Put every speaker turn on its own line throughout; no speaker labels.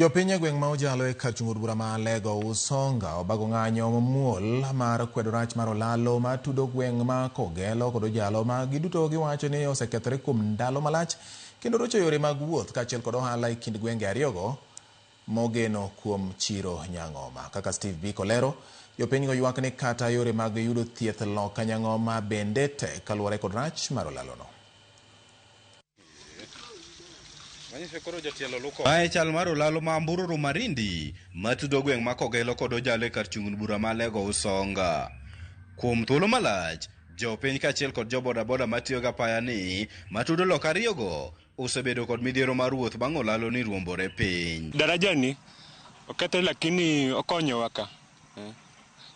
Jopiny gweng' ma ojalo e kar chung'ur bura ma Lego Usonga obago ng'anyo mamuol mar kwedo rach mar olalo ma tudo gweng' ma Kogelo kod Ojalo ma giduto giwacho ni osekethore kuom ndalo malach kendo rocho yore mag wuoth kaachiel kod ohala e kind gwenge ariyogo mogeno kuom chiro Nyang'oma. Kaka Steve Biko lero, jopiny go ywak ni kata yore mag yudo thieth loka Nyang'oma bende tek kaluwore kod rach mar olalono.
Mae chal mar olalo ma Mbururu Marindi matudo gweng' ma Kogelo kod Ojalo e kar chung'ur bura ma Lego Usonga. Kuom thuolo malach, jopiny kaachiel kod jobodaboda matiyo gapaya ni matudo loka ariyogo osebedo kod midhiero mar wuoth bang' olalo ni ruombore piny.
Daraja ni okethore lakini okonyowa ka.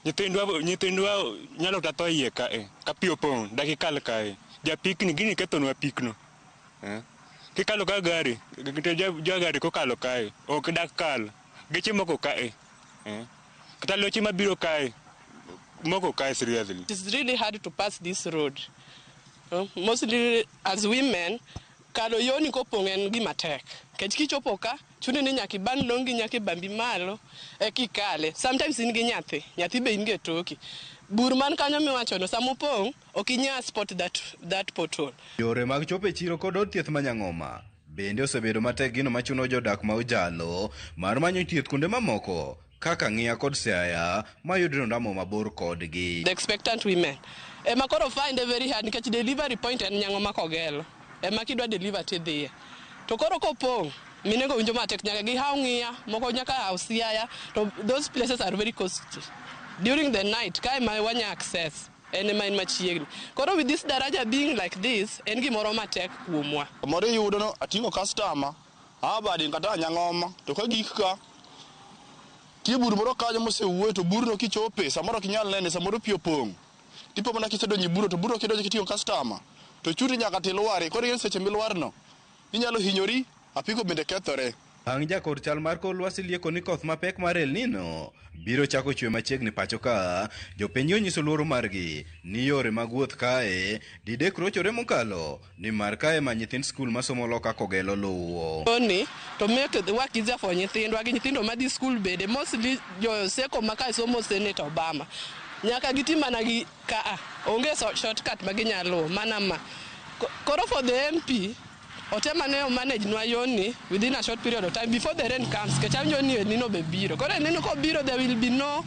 Nyithindwa nyalo tatho iye kae ka pi opong' dakikal kae. Japikni gini kethonwa pikno. Kikalo ka gari, gari kokalo kae, ok dak kal, geche moko kae. Kata loche mabiro kae, moko kae seriously.
It is really hard to pass this road. Mostly as women, kalo yoni kopong' en gima tek. Kech kichopo ka, chuni ni nyaki ban longi nyaki bambi malo, kikale. Sometimes in gi nyathi be in gi toki. Bur man kanyo miwacho no samopong' okinya spot that pothole.
Yore mag chope chiro kod od thieth ma Nyang'oma bende osebedo matek gino machuno jodak ma Ojalo mar manyo thieth kuonde mamoko kaka Ng'ia kod Siaya mayudre ndamo mabor kodgi.
The expectant women ema koro find it very hard nikech delivery point en Nyang'oma Kogelo ema kidwa deliver tidhiye to koro kopong' minego winjo matek nyaka gi haw Ng'ia moko nyaka haw Siaya to those places are very costly. During the night, kai ma wanya access, ene ma in machiegni. Koro with this daraja being like this, en gimoro matek kuomwa.
Moro yudo no atingo customer, abadi kata Nyang'oma, to ka gik ka tie bur moro kanyo mosewuoyo to burno kichope, samoro kinyal nene, samoro pi opong'. Tipo mana kisedonjo buro to buro kidonjo kitingo customer, to chuti nyaka tilwari, koro yen seche milwarno, inyalo hinyori, apiko bende kethore.
Bang' jakor chal mar kor lwasi lieko ni koth mapek mar El Nino biro chako chwe machiegni pacho ka, jopiny onyiso luoro margi ni yore mag wuoth kae didek rochore mokalo ni mar kae ma nyithind skul masomo loka Kogelo luwo.
To make the work easier for nyithindwa gi nyithindo madhi skul bende mostly jo seko makae somo Senator Obama. Nyaka giti mana gi ka onge shortcut ma ginyalo mana ma. Koro for the MP Otema ne manage nwa yoni within a short period of time before the rain comes. Kecham yoni El Nino be biro. Kore El Nino ko biro, there will be no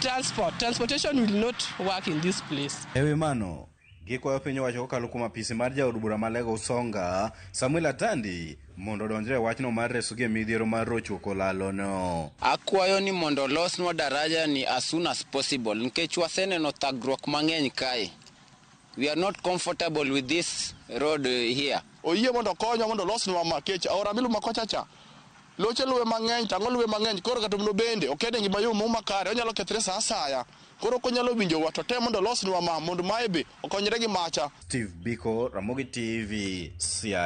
transport. Transportation will not work in this place.
Ewe mano, gikwayo piny owacho kokalo kuom apisi mar jaod bura ma Lego Usonga, Samuel Atandi, mondo donjre wachno mar resogi midhiero mar rochruok olalo no.
Akwayo ni mondo losnwa daraja ni as soon as possible. Nikech waseneno thagruok mang'eny kae. We are not comfortable with this road here.
Oyie mondo konyo mondo losnwa makech aora milumo kochacha. Loche luwe mang'eny, tango luwe mang'eny, koro katumno bende okede ngima yo mo makare, onyalo kethre sa asaya. Koro konyalo winjo wato te mondo losnwa mondo mae be okonyre gi macha.
Steve Biko, Ramogi TV, Siaya.